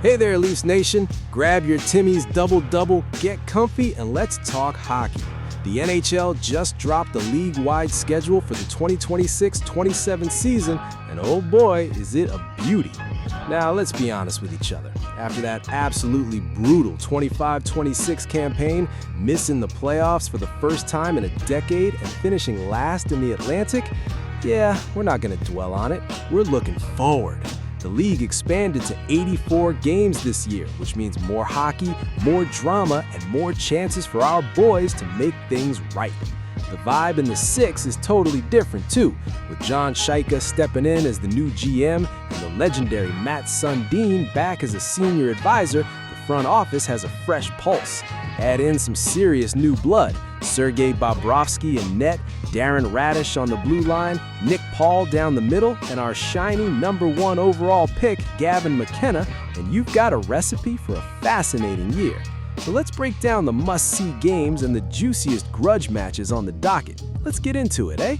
Hey there, Leafs Nation. Grab your Timmy's double-double, get comfy, and let's talk hockey. The NHL just dropped the league-wide schedule for the 2026-27 season, and oh boy, is it a beauty. Now, let's be honest with each other. After that absolutely brutal 25-26 campaign, missing the playoffs for the first time in a decade and finishing last in the Atlantic, yeah, we're not going to dwell on it. We're looking forward. The league expanded to 84 games this year, which means more hockey, more drama, and more chances for our boys to make things right. The vibe in the six is totally different too, with John Chayka stepping in as the new GM and the legendary Matt Sundin back as a senior advisor. The front office has a fresh pulse. Add in some serious new blood. Sergei Bobrovsky in net, Darren Raddysh on the blue line, Nick Paul down the middle, and our shiny #1 overall pick, Gavin McKenna, and you've got a recipe for a fascinating year. So let's break down the must-see games and the juiciest grudge matches on the docket. Let's get into it, eh?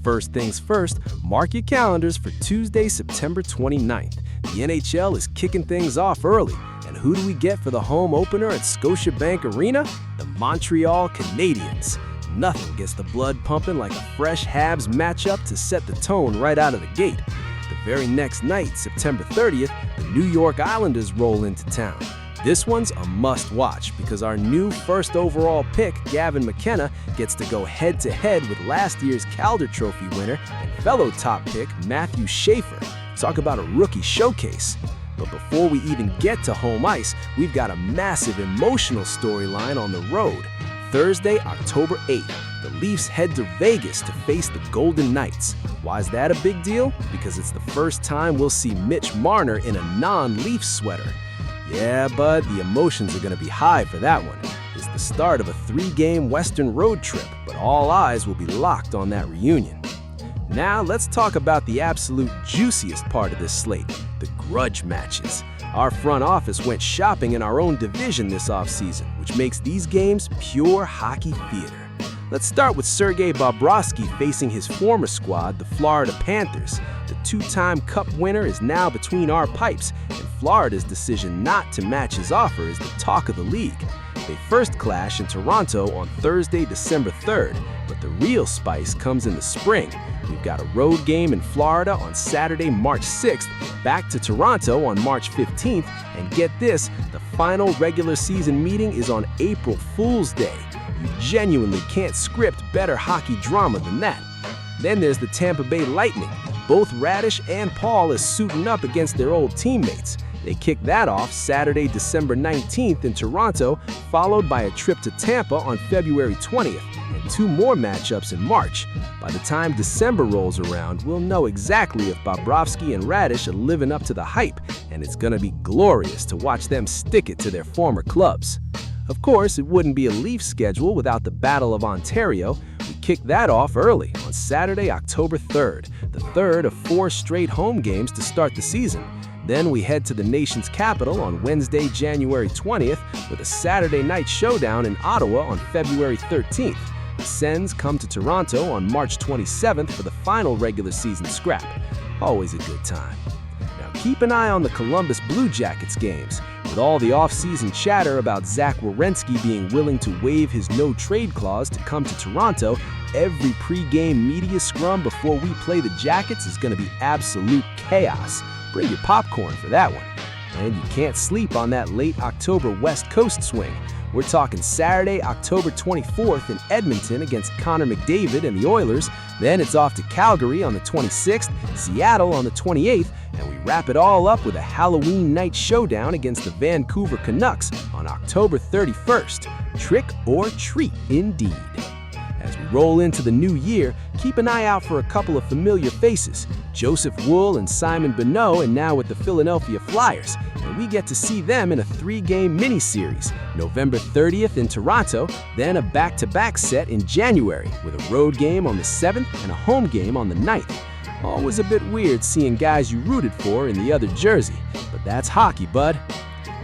First things first, mark your calendars for Tuesday, September 29th. The NHL is kicking things off early. And who do we get for the home opener at Scotiabank Arena? The Montreal Canadiens. Nothing gets the blood pumping like a fresh Habs matchup to set the tone right out of the gate. The very next night, September 30th, the New York Islanders roll into town. This one's a must-watch because our new first overall pick, Gavin McKenna, gets to go head-to-head with last year's Calder Trophy winner and fellow top pick, Matthew Schaefer. Talk about a rookie showcase. But before we even get to home ice, we've got a massive emotional storyline on the road. Thursday, October 8th, the Leafs head to Vegas to face the Golden Knights. Why is that a big deal? Because it's the first time we'll see Mitch Marner in a non-Leafs sweater. Yeah, bud, the emotions are going to be high for that one. It's the start of a 3-game Western road trip, but all eyes will be locked on that reunion. Now, let's talk about the absolute juiciest part of this slate, the grudge matches. Our front office went shopping in our own division this offseason, which makes these games pure hockey theater. Let's start with Sergei Bobrovsky facing his former squad, the Florida Panthers. The two-time Cup winner is now between our pipes, and Florida's decision not to match his offer is the talk of the league. They first clash in Toronto on Thursday, December 3rd, but the real spice comes in the spring. We've got a road game in Florida on Saturday, March 6th, back to Toronto on March 15th, and get this, the final regular season meeting is on April Fool's Day. You genuinely can't script better hockey drama than that. Then there's the Tampa Bay Lightning. Both Raddysh and Paul is suiting up against their old teammates. They kick that off Saturday, December 19th in Toronto, followed by a trip to Tampa on February 20th, and 2 more matchups in March. By the time December rolls around, we'll know exactly if Bobrovsky and Raddysh are living up to the hype, and it's gonna be glorious to watch them stick it to their former clubs. Of course, it wouldn't be a Leafs schedule without the Battle of Ontario. We kick that off early on Saturday, October 3rd, the third of 4 straight home games to start the season. Then we head to the nation's capital on Wednesday, January 20th, with a Saturday night showdown in Ottawa on February 13th. The Sens come to Toronto on March 27th for the final regular season scrap. Always a good time. Now keep an eye on the Columbus Blue Jackets games. With all the off-season chatter about Zach Werenski being willing to waive his no-trade clause to come to Toronto, every pre-game media scrum before we play the Jackets is going to be absolute chaos. Bring your popcorn for that one. And you can't sleep on that late October West Coast swing. We're talking Saturday, October 24th in Edmonton against Connor McDavid and the Oilers. Then it's off to Calgary on the 26th, Seattle on the 28th, and we wrap it all up with a Halloween night showdown against the Vancouver Canucks on October 31st. Trick or treat indeed. As we roll into the new year, keep an eye out for a couple of familiar faces. Joseph Wool and Simon Bonneau, and now with the Philadelphia Flyers. And we get to see them in a 3-game mini-series. November 30th in Toronto, then a back-to-back set in January, with a road game on the 7th and a home game on the 9th. Always a bit weird seeing guys you rooted for in the other jersey, but that's hockey, bud.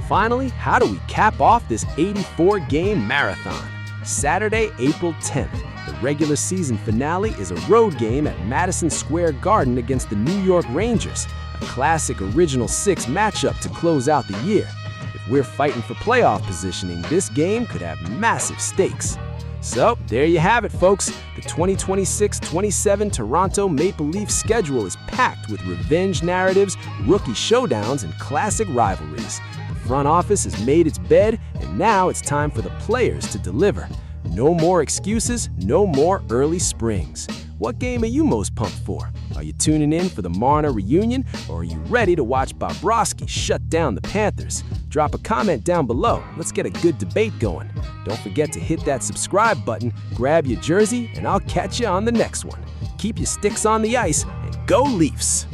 Finally, how do we cap off this 84-game marathon? Saturday, April 10th. The regular season finale is a road game at Madison Square Garden against the New York Rangers, a classic original six matchup to close out the year. If we're fighting for playoff positioning, this game could have massive stakes. So, there you have it, folks. The 2026-27 Toronto Maple Leafs schedule is packed with revenge narratives, rookie showdowns, and classic rivalries. The front office has made its bed, and now it's time for the players to deliver. No more excuses, no more early springs. What game are you most pumped for? Are you tuning in for the Marner reunion, or are you ready to watch Bobrovsky shut down the Panthers? Drop a comment down below. Let's get a good debate going. Don't forget to hit that subscribe button, grab your jersey, and I'll catch you on the next one. Keep your sticks on the ice, and go Leafs!